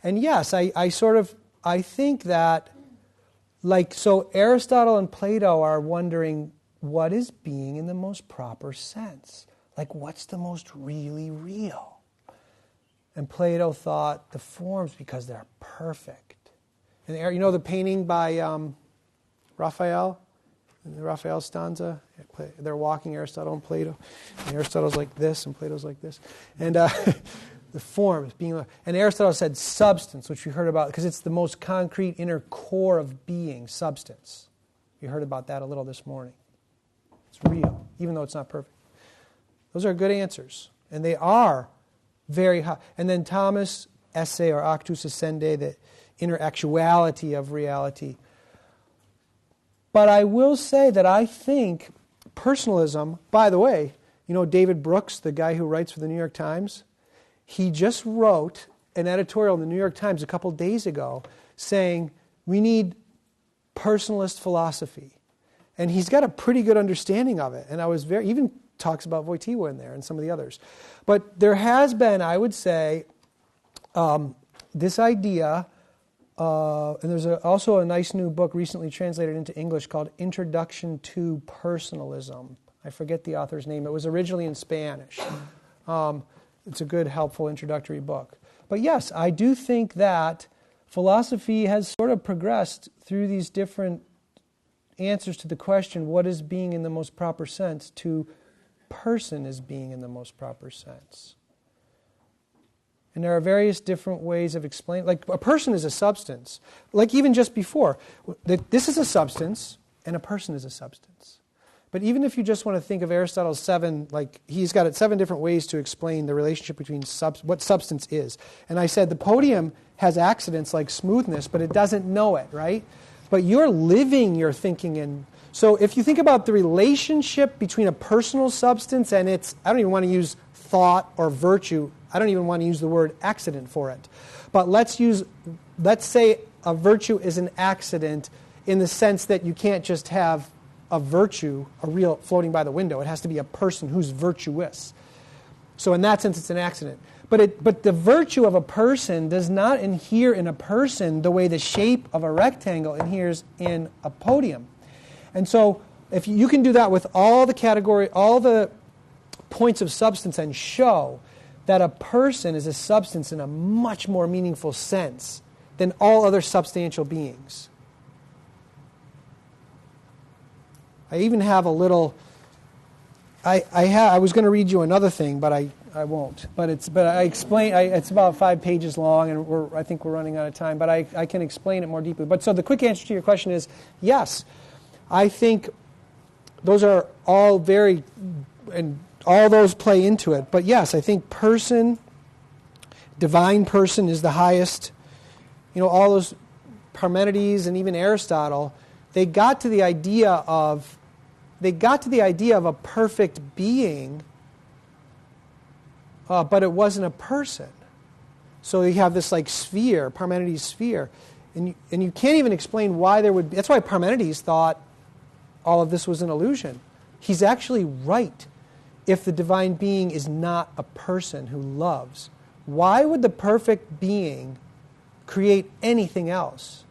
and yes, I think that, like, so Aristotle and Plato are wondering, what is being in the most proper sense? Like, what's the most really real? And Plato thought the forms, because they're perfect. And you know the painting by Raphael, the Raphael stanza? They're walking, Aristotle and Plato. And Aristotle's like this, and Plato's like this. And the forms being, and Aristotle said substance, which we heard about, because it's the most concrete inner core of being, substance. We heard about that a little this morning. It's real, even though it's not perfect. Those are good answers, and they are very high. And then Thomas, esse or actus essendi, the inner actuality of reality. But I will say that I think personalism, by the way, you know David Brooks, the guy who writes for the New York Times, he just wrote an editorial in the New York Times a couple days ago saying we need personalist philosophy. And he's got a pretty good understanding of it. And I was even talks about Wojtyła in there and some of the others. But there has been, I would say, this idea, and there's also a nice new book recently translated into English called Introduction to Personalism. I forget the author's name. It was originally in Spanish. It's a good, helpful introductory book. But yes, I do think that philosophy has sort of progressed through these different answers to the question, what is being in the most proper sense, to person is being in the most proper sense. And there are various different ways of explaining. Like a person is a substance. Like even just before, this is a substance and a person is a substance. But even if you just want to think of Aristotle's 7, like he's got 7 different ways to explain the relationship between what substance is. And I said the podium has accidents like smoothness, but it doesn't know it, right? But you're living your thinking in. So if you think about the relationship between a personal substance and its, I don't even want to use thought or virtue. I don't even want to use the word accident for it. But let's say a virtue is an accident in the sense that you can't just have a virtue, a real floating by the window. It has to be a person who's virtuous. So in that sense, it's an accident. But the virtue of a person does not inhere in a person the way the shape of a rectangle inheres in a podium. And so if you can do that with all the points of substance and show that a person is a substance in a much more meaningful sense than all other substantial beings. I even have a little. I was going to read you another thing, but I won't. But I explain. It's about 5 pages long, and I think we're running out of time. But I can explain it more deeply. But so the quick answer to your question is yes. I think those are all very, and all those play into it. But yes, I think person, divine person is the highest. You know, all those Parmenides and even Aristotle, they got to the idea of a perfect being, but it wasn't a person. So you have this like sphere, Parmenides' sphere, and you can't even explain why there would be. That's why Parmenides thought all of this was an illusion. He's actually right. If the divine being is not a person who loves, why would the perfect being create anything else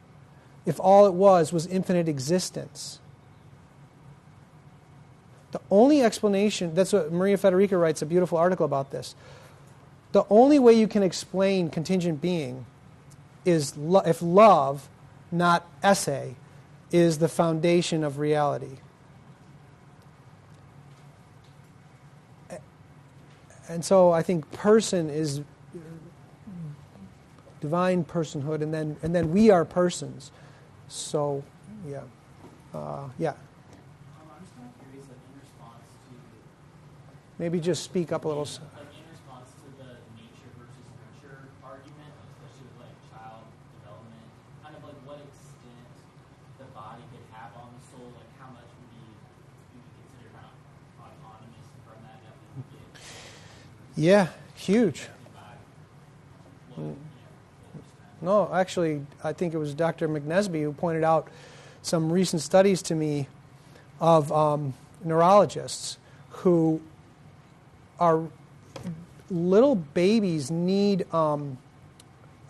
if all it was infinite existence? The only explanation, that's what Maria Federica writes, a beautiful article about this. The only way you can explain contingent being is if love, not essay, is the foundation of reality. And so I think person is divine personhood, and then we are persons. So, yeah. I'm just kind of curious, like, in response to... Maybe just speak up a little. Like, in response to the nature versus nurture argument, especially with, like, child development, kind of like what extent the body could have on the soul, like how much would be considered kind of autonomous from that we get... Yeah, huge. No, actually, I think it was Dr. McNesby who pointed out some recent studies to me of neurologists who are little babies need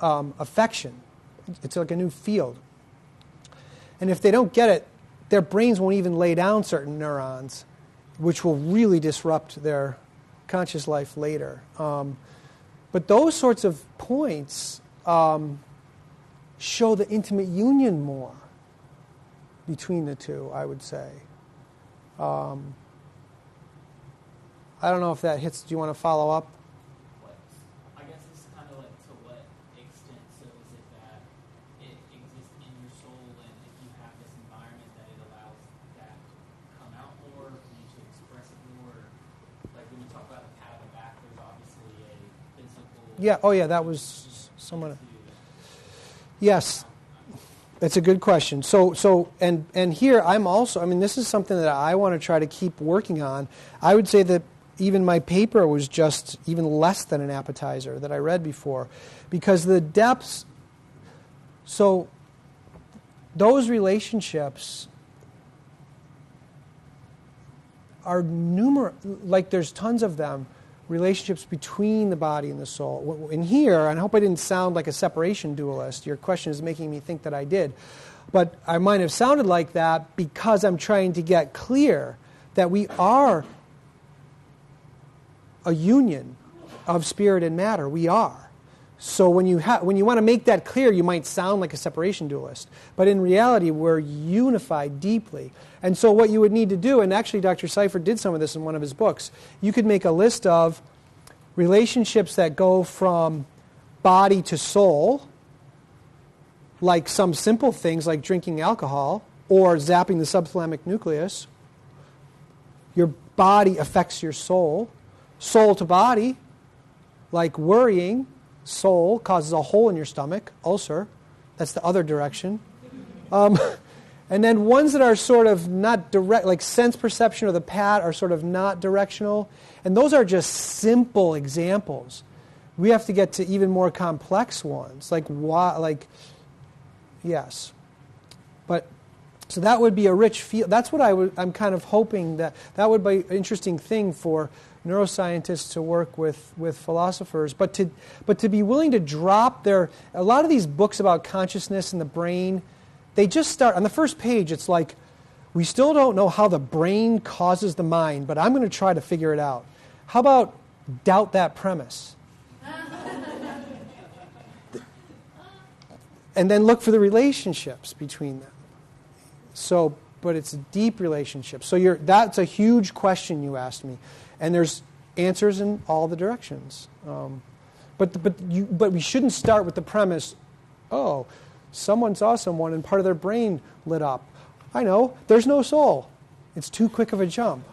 affection. It's like a new field. And if they don't get it, their brains won't even lay down certain neurons, which will really disrupt their conscious life later. But those sorts of points show the intimate union more between the two, I would say. I don't know if that hits. Do you want to follow up? I guess it's kind of like to what extent, so is it that it exists in your soul, and if you have this environment that it allows that to come out more, for you to express it more? Like when you talk about the pat on the back, there's obviously a physical... Yeah, oh yeah, that was someone... Yes, that's a good question. So and here I'm also, I mean, this is something that I want to try to keep working on. I would say that even my paper was just even less than an appetizer that I read before, because the depths, so those relationships are numerous, like there's tons of them, relationships between the body and the soul. In here, and I hope I didn't sound like a separation dualist. Your question is making me think that I did. But I might have sounded like that because I'm trying to get clear that we are a union of spirit and matter. We are. So when you want to make that clear, you might sound like a separation dualist. But in reality, we're unified deeply. And so what you would need to do, and actually Dr. Seifert did some of this in one of his books, you could make a list of relationships that go from body to soul, like some simple things like drinking alcohol or zapping the subthalamic nucleus. Your body affects your soul. Soul to body, like worrying. Soul causes a hole in your stomach, ulcer. That's the other direction. And then ones that are sort of not direct, like sense perception or the pat, are sort of not directional. And those are just simple examples. We have to get to even more complex ones, like why, like yes. But so that would be a rich field. That's what I'm kind of hoping that would be an interesting thing for neuroscientists to work with philosophers, but to be willing to drop a lot of these books about consciousness and the brain, they just start, on the first page, it's like, we still don't know how the brain causes the mind, but I'm going to try to figure it out. How about doubt that premise? And then look for the relationships between them. So, but it's a deep relationship. So that's a huge question you asked me. And there's answers in all the directions. But we shouldn't start with the premise, oh, someone saw someone and part of their brain lit up. I know, there's no soul. It's too quick of a jump.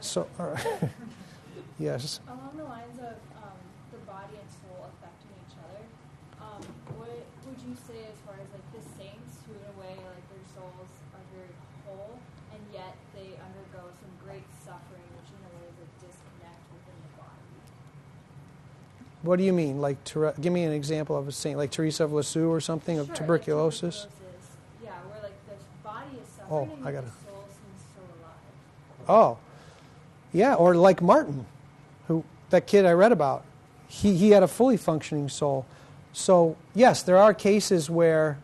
So, all right. Yes. Along the lines of the body and soul affecting each other, what would you say as far as like the same What do you mean? Like, give me an example of a saint, like Teresa of Lisieux or something, of Sure, tuberculosis? Yeah, where like the body is Oh, suffering I and gotta- the soul seems still alive. Oh, yeah, or like Martin, that kid I read about. He had a fully functioning soul. So, yes, there are cases where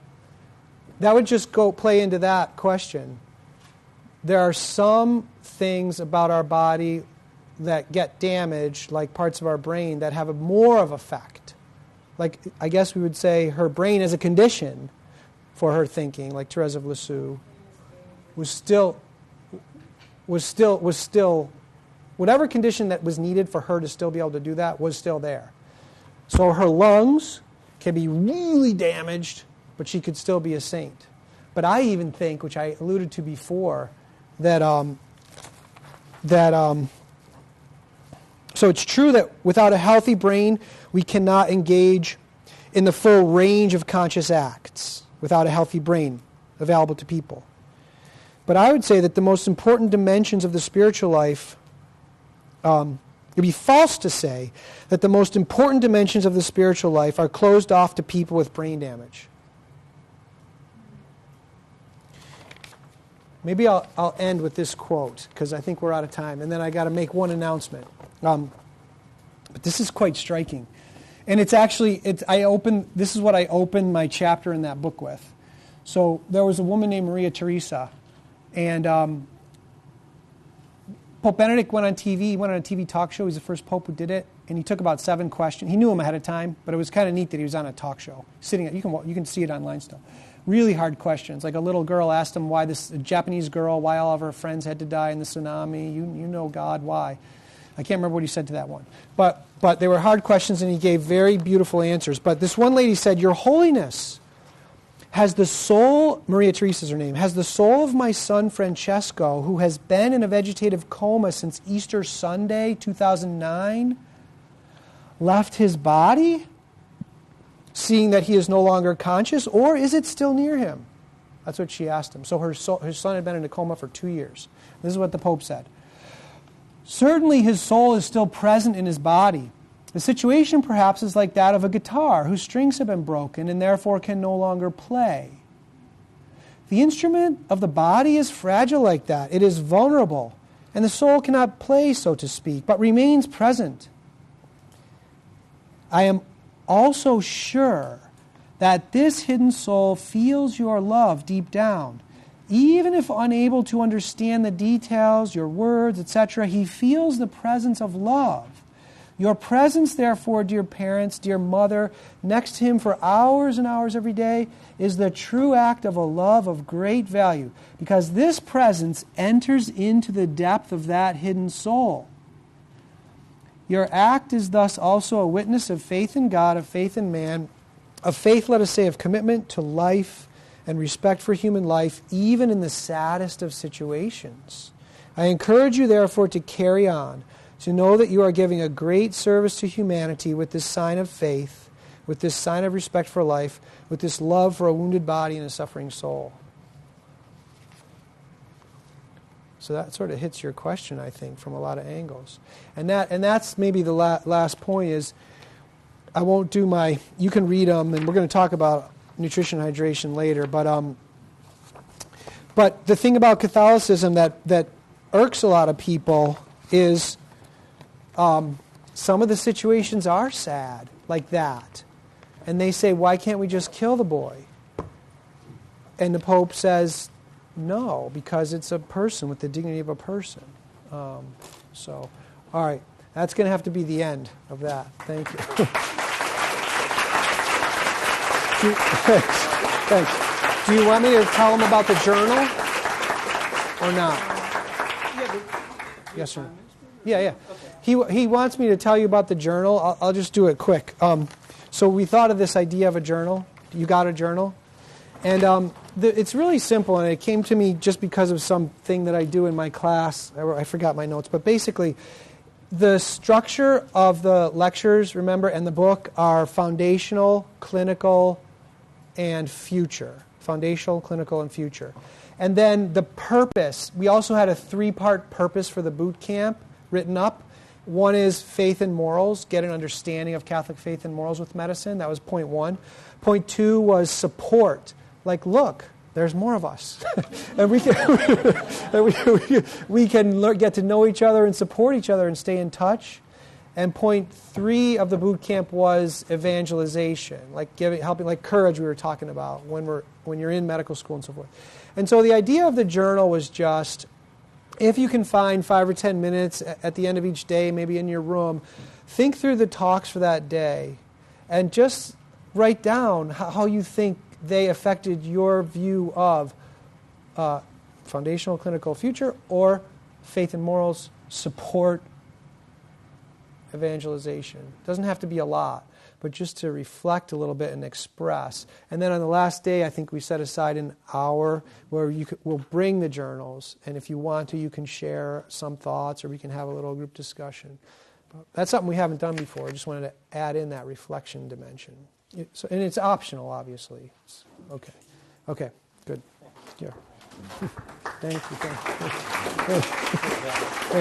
that would just play into that question. There are some things about our body that get damaged, like parts of our brain, that have more of effect. Like, I guess we would say her brain as a condition for her thinking, like Teresa of Lisieux, was still whatever condition that was needed for her to still be able to do that was still there. So her lungs can be really damaged, but she could still be a saint. But I even think, which I alluded to before, that so it's true that without a healthy brain, we cannot engage in the full range of conscious acts without a healthy brain available to people. But I would say that the most important dimensions of the spiritual life, it would be false to say that the most important dimensions of the spiritual life are closed off to people with brain damage. Maybe I'll end with this quote, because I think we're out of time, and then I got to make one announcement. But this is quite striking. And it's actually, this is what I opened my chapter in that book with. So there was a woman named Maria Teresa, and Pope Benedict went on TV. He went on a TV talk show. He's the first pope who did it, and he took about 7 questions. He knew him ahead of time, but it was kind of neat that he was on a talk show. You can see it online still. Really hard questions. Like a little girl asked him why a Japanese girl, why all of her friends had to die in the tsunami. You know God, why? I can't remember what he said to that one. But they were hard questions, and he gave very beautiful answers. But this one lady said, "Your Holiness, has the soul," Maria Teresa is her name, "has the soul of my son Francesco, who has been in a vegetative coma since Easter Sunday, 2009, left his body, seeing that he is no longer conscious, or is it still near him?" That's what she asked him. So her son had been in a coma for 2 years. This is what the Pope said. "Certainly his soul is still present in his body. The situation perhaps is like that of a guitar whose strings have been broken and therefore can no longer play. The instrument of the body is fragile like that. It is vulnerable, and the soul cannot play, so to speak, but remains present. I am also sure that this hidden soul feels your love deep down. Even if unable to understand the details, your words, etc., he feels the presence of love. Your presence, therefore, dear parents, dear mother, next to him for hours and hours every day is the true act of a love of great value, because this presence enters into the depth of that hidden soul. Your act is thus also a witness of faith in God, of faith in man, of faith, let us say, of commitment to life and respect for human life, even in the saddest of situations. I encourage you, therefore, to carry on, to know that you are giving a great service to humanity with this sign of faith, with this sign of respect for life, with this love for a wounded body and a suffering soul." So that sort of hits your question, I think, from a lot of angles. And that's maybe the last point is, I won't do you can read them, and we're going to talk about nutrition and hydration later, but the thing about Catholicism that irks a lot of people is some of the situations are sad, like that. And they say, why can't we just kill the boy? And the Pope says, no, because it's a person with the dignity of a person. All right, that's going to have to be the end of that. Thank you. Thanks. Do you want me to tell him about the journal or not? Yes, sir. Yeah. He wants me to tell you about the journal. I'll just do it quick. So we thought of this idea of a journal. You got a journal? And it's really simple, and it came to me just because of something that I do in my class. I forgot my notes, but basically the structure of the lectures, remember, and the book are foundational, clinical, and future. Foundational, clinical, and future. And then the purpose. We also had a 3-part purpose for the boot camp written up. One is faith and morals, get an understanding of Catholic faith and morals with medicine. That was point one. Point two was support. Like, look, there's more of us. And we can get to know each other and support each other and stay in touch. And point three of the boot camp was evangelization, like helping, like courage we were talking about when you're in medical school and so forth. And so the idea of the journal was just, if you can find 5 or 10 minutes at the end of each day, maybe in your room, think through the talks for that day and just write down how you think they affected your view of foundational clinical future or faith and morals, support, evangelization. It doesn't have to be a lot, but just to reflect a little bit and express. And then on the last day, I think we set aside an hour where we'll bring the journals, and if you want to, you can share some thoughts or we can have a little group discussion. But that's something we haven't done before. I just wanted to add in that reflection dimension. And it's optional, obviously. Okay, good. Here. Thank you.